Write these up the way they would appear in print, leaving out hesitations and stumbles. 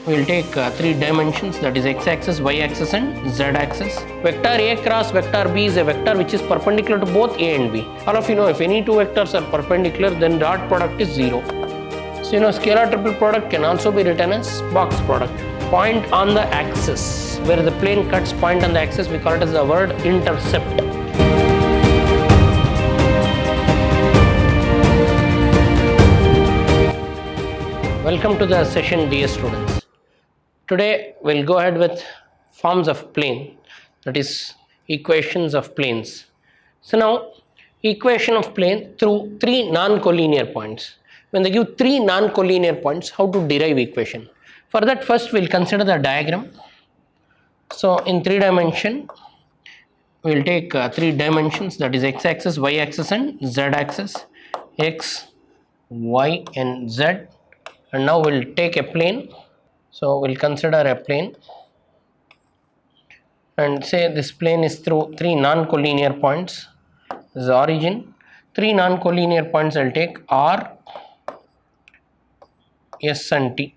We will take three dimensions, that is x-axis, y-axis and z-axis. Vector A cross vector B is a vector which is perpendicular to both A and B. All of you know if any two vectors are perpendicular, then dot product is 0. So scalar triple product can also be written as box product. Point on the axis, where the plane cuts point on the axis, we call it as the word intercept. Welcome to the session, dear students. Today we'll go ahead with forms of plane, that is equations of planes. So now equation of plane through three non-collinear points. When they give three non-collinear points, how to derive equation? For that, first we'll consider the diagram. So in three dimension, we'll take three dimensions, that is x-axis, y-axis and z-axis. X, y and z. And now we'll take a plane. So we'll consider a plane and say this plane is through three non-collinear points. This is origin. Three non-collinear points I'll take R, S and T.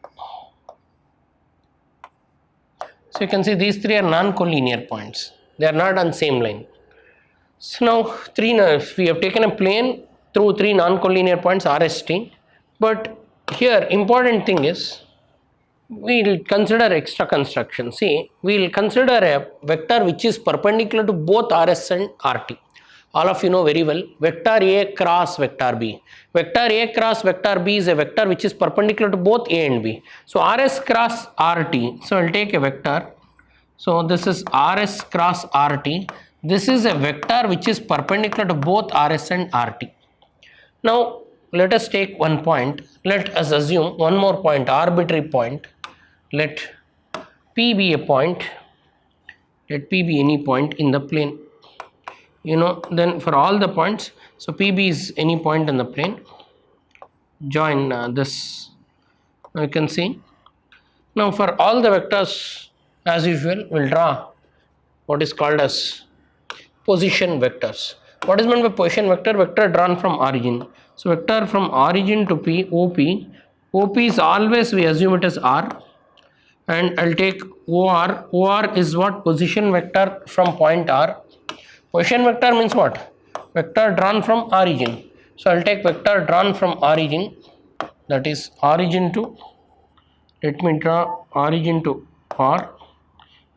So you can see these three are non-collinear points. They are not on same line. So now if we have taken a plane through three non-collinear points R, S, T, but here important thing is we'll consider extra construction. See, we'll consider a vector which is perpendicular to both RS and RT. All of you know very well, vector A cross vector B. Vector A cross vector B is a vector which is perpendicular to both A and B. So RS cross RT, so I'll take a vector. So this is RS cross RT. This is a vector which is perpendicular to both RS and RT. Now let us take one point. Let us assume one more point, arbitrary point. Let P be a point. Let P be any point in the plane. Then for all the points, so PB is any point in the plane. Join this. You can see. Now for all the vectors, as usual, we'll draw what is called as position vectors. What is meant by position vector? Vector drawn from origin. So vector from origin to P, OP. OP is always, we assume it as R. And I'll take OR. OR is what? Position vector from point R. Position vector means what? Vector drawn from origin. So I'll take vector drawn from origin, that is origin to, let me draw origin to R,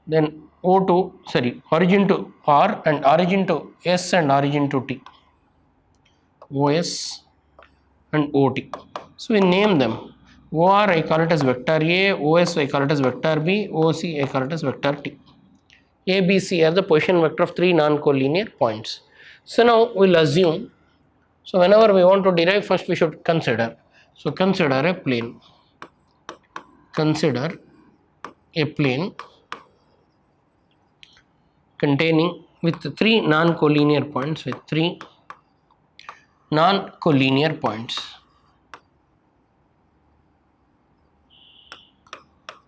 then origin to R and origin to S and origin to T. OS and OT. So we name them. OR I call it as vector A, OS I call it as vector B, OC I call it as vector T. A, B, C are the position vector of three non-collinear points. So now we'll assume, so whenever we want to derive, first we should consider. So consider a plane. Consider a plane containing with three non-collinear points, with three non-collinear points.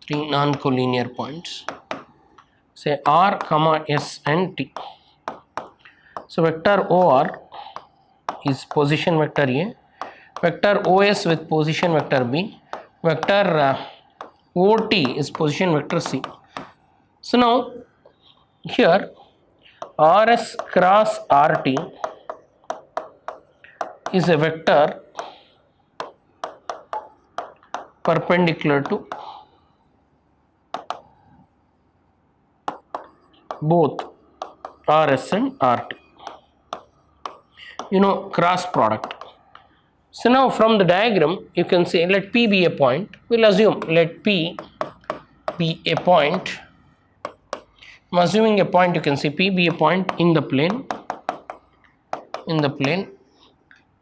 Three non-collinear points. Say R, comma S and T. So vector OR is position vector A, vector OS with position vector B, vector OT is position vector C. So now here RS cross RT is a vector perpendicular to both RS and RT. Cross product. So now from the diagram you can say let P be a point. We'll assume let P be a point. I'm assuming a point. You can see P be a point in the plane.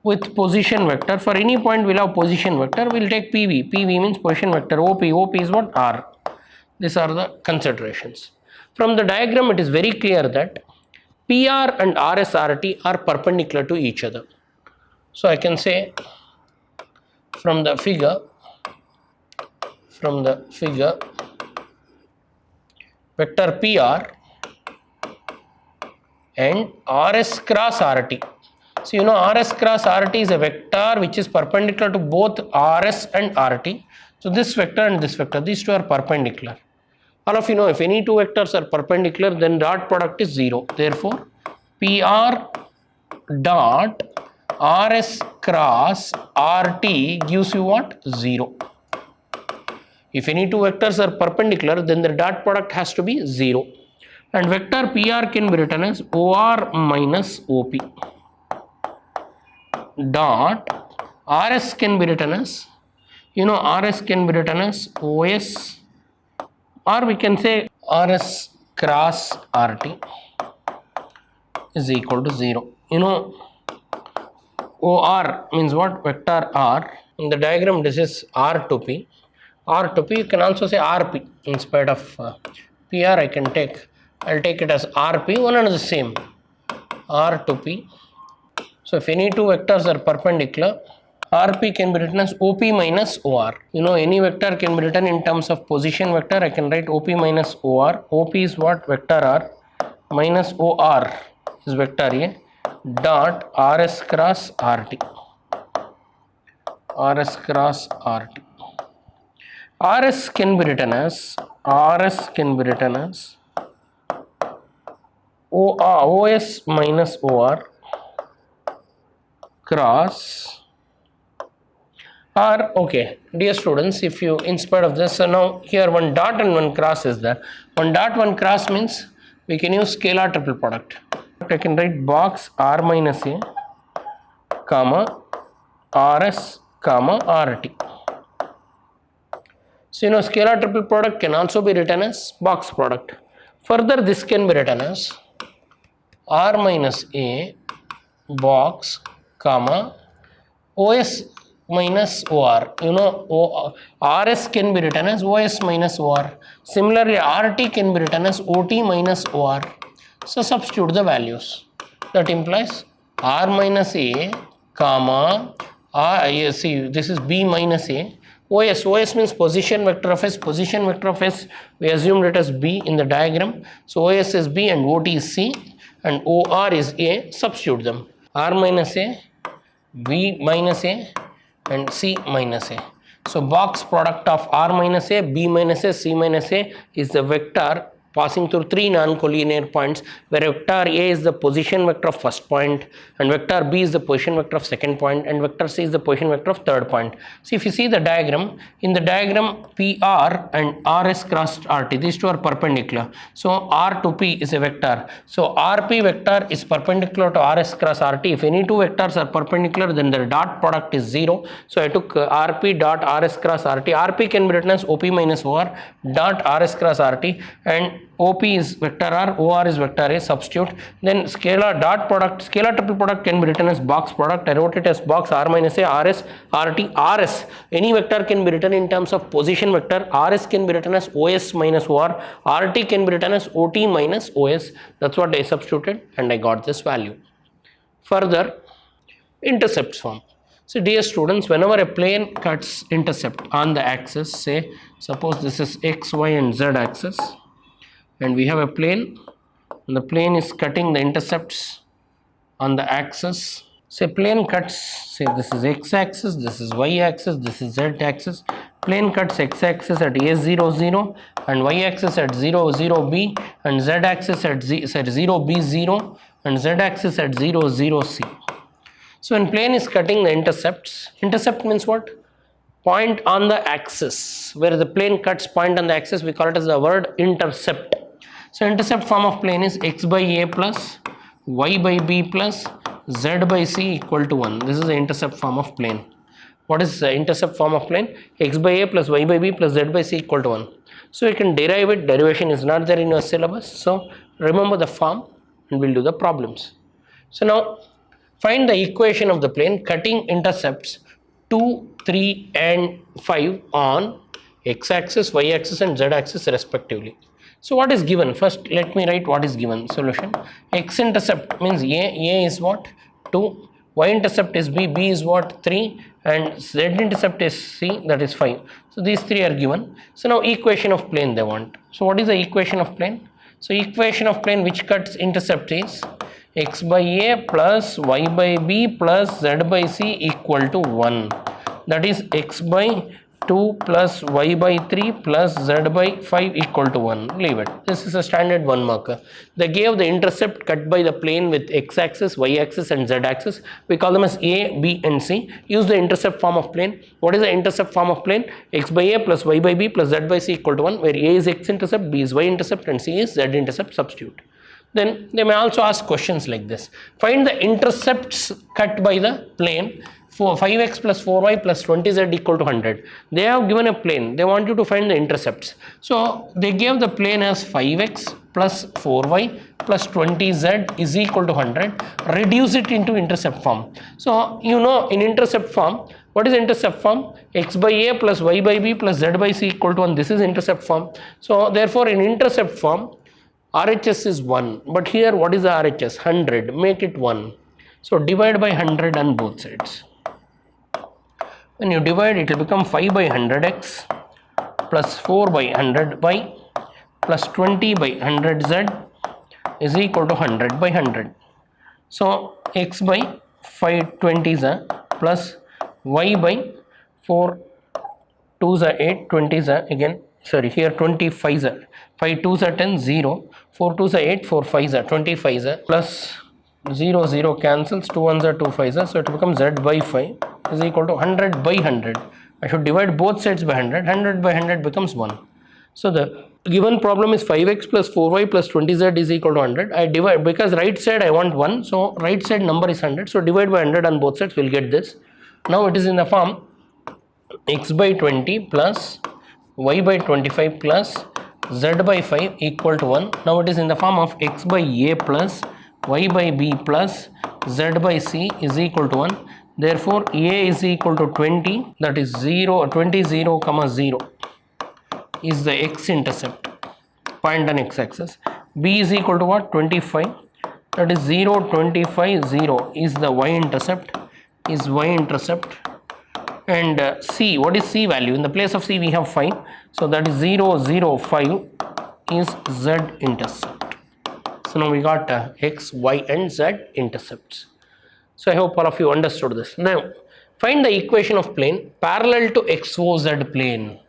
With position vector. For any point we'll have position vector. We'll take PV. PV means position vector. OP is what? R. These are the considerations. From the diagram it is very clear that PR and RSRT are perpendicular to each other. So I can say from the figure vector PR and RS cross RT. So RS cross RT is a vector which is perpendicular to both RS and RT. So this vector and this vector, these two are perpendicular. All of you know, if any two vectors are perpendicular, then dot product is 0. Therefore, PR dot RS cross RT gives you what? 0. If any two vectors are perpendicular, then the dot product has to be 0. And vector PR can be written as OR minus OP. Dot RS can be written as, RS can be written as OS, or we can say RS cross RT is equal to 0. OR means what? Vector R. In the diagram, this is R to P. R to P, you can also say RP. In spite of PR, I'll take it as RP, one and the same. R to P. So if any two vectors are perpendicular, RP can be written as OP minus OR. Any vector can be written in terms of position vector. I can write OP minus OR. OP is what? Vector R. Minus OR is vector A. Dot RS cross RT. RS cross RT. RS can be written as OS minus OR cross R. Okay, dear students, if you, in spite of this, so now here one dot and one cross is there. One dot, one cross means we can use scalar triple product. I can write box R minus A, comma, RS, comma, RT. So, scalar triple product can also be written as box product. Further, this can be written as R minus A, box, comma, OS minus OR. RS can be written as OS minus OR. Similarly, RT can be written as OT minus OR. So substitute the values. That implies R minus A, comma, see, this is B minus A. OS means position vector of S. Position vector of S, we assumed it as B in the diagram. So OS is B and OT is C and OR is A. Substitute them. R minus A, B minus A and C minus A. So box product of R minus A, B minus A, C minus A is the vector passing through three non-collinear points, where vector A is the position vector of first point, and vector B is the position vector of second point, and vector C is the position vector of third point. So if you see the diagram, in the diagram PR and RS cross RT, these two are perpendicular. So R to P is a vector. So RP vector is perpendicular to RS cross RT. If any two vectors are perpendicular, then the dot product is 0. So I took RP dot RS cross RT. RP can be written as OP minus OR dot RS cross RT, and OP is vector R, OR is vector A. Substitute. Then scalar dot product, scalar triple product can be written as box product. I wrote it as box R minus A, RS, RT, RS. Any vector can be written in terms of position vector. RS can be written as OS minus OR. RT can be written as OT minus OS. That's what I substituted and I got this value. Further, intercepts form. So dear students, whenever a plane cuts intercept on the axis, say suppose this is X, Y and Z axis, and we have a plane, and the plane is cutting the intercepts on the axis. Say plane cuts, say this is X axis, this is Y axis, this is Z axis. Plane cuts X axis at A0, 0 and Y axis at 0, 0, B, and Z axis at 0, B, 0 and Z axis at 0, 0, C. So when plane is cutting the intercepts, intercept means what? Point on the axis. Where the plane cuts point on the axis, we call it as the word intercept. So intercept form of plane is X by A plus Y by B plus Z by C equal to 1. This is the intercept form of plane. What is the intercept form of plane? X by A plus Y by B plus Z by C equal to 1. So you can derive it. Derivation is not there in your syllabus. So remember the form and we'll do the problems. So now find the equation of the plane cutting intercepts 2, 3 and 5 on X axis, Y axis and Z axis respectively. So what is given? First let me write what is given. Solution. X intercept means A is what? 2. Y intercept is B, B is what? 3. And Z intercept is C, that is 5. So these three are given. So now equation of plane they want. So what is the equation of plane? So equation of plane which cuts intercept is X by A plus Y by B plus Z by C equal to 1. That is X by 2 plus y by 3 plus z by 5 equal to 1. Leave it. This is a standard 1 marker. They gave the intercept cut by the plane with x-axis, y-axis and z-axis. We call them as A, B and C. Use the intercept form of plane. What is the intercept form of plane? X by A plus y by B plus z by C equal to 1, where A is x-intercept, B is y-intercept and C is z-intercept. Substitute. Then they may also ask questions like this. Find the intercepts cut by the plane. For 5x plus 4y plus 20z equal to 100. They have given a plane. They want you to find the intercepts. So they gave the plane as 5x plus 4y plus 20z is equal to 100. Reduce it into intercept form. So you know in intercept form, what is intercept form? X by A plus y by B plus z by C equal to 1. This is intercept form. So therefore in intercept form, RHS is 1. But here what is the RHS? 100. Make it 1. So divide by 100 on both sides. When you divide, it will become 5 by 100x plus 4 by 100y plus 20 by 100z is equal to 100 by 100. So x by 520z plus y by 4 2s are 8, 20s are again, sorry, here 25z, 5 2s are 10, 0, 4 2s are 8, 4 5s are 25z plus 0 0 cancels, 2 1s are 2 5s, so it becomes z by 5 is equal to 100 by 100. I should divide both sides by 100. 100 by 100 becomes 1. So the given problem is 5x plus 4y plus 20z is equal to 100. I divide, because right side I want 1, so right side number is 100, so divide by 100 on both sides, we'll get this. Now it is in the form x by 20 plus y by 25 plus z by 5 equal to 1. Now it is in the form of x by a plus y by b plus z by c is equal to 1. Therefore a is equal to 20, that is 0, 20 0 comma 0 is the x-intercept point on x-axis. B is equal to what? 25, that is 0 25 0 is the y-intercept, and C, what is C value? In the place of C we have 5, so that is 0 0 5 is z-intercept. So now we got x, y and z intercepts. So I hope all of you understood this. Now find the equation of plane parallel to XOZ plane.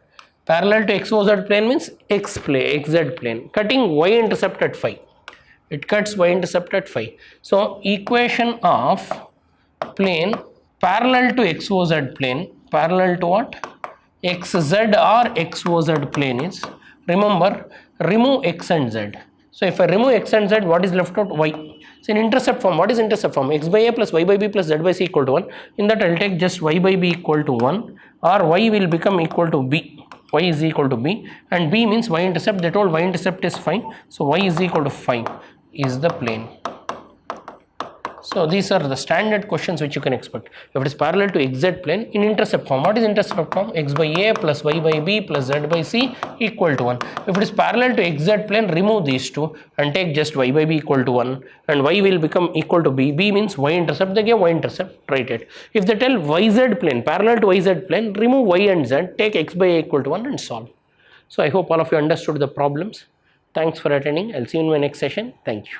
Parallel to XOZ plane means XZ plane, cutting y-intercept at 5. It cuts y-intercept at 5. So equation of plane parallel to XOZ plane, parallel to what? XZ or XOZ plane is, remember, remove x and z. So if I remove x and z, what is left out? Y. So in intercept form, what is intercept form? X by a plus y by b plus z by c equal to 1. In that I will take just y by b equal to 1, or y will become equal to b. Y is equal to b, and b means y-intercept. They told y-intercept is 5, so y is equal to 5 is the plane. So these are the standard questions which you can expect. If it is parallel to XZ plane, in intercept form, what is intercept form? X by a plus y by b plus z by c equal to 1. If it is parallel to XZ plane, remove these two and take just y by b equal to 1, and y will become equal to b. B means y-intercept, they give y-intercept, write it. If they tell YZ plane, parallel to YZ plane, remove y and z, take x by a equal to 1 and solve. So I hope all of you understood the problems. Thanks for attending. I'll see you in my next session. Thank you.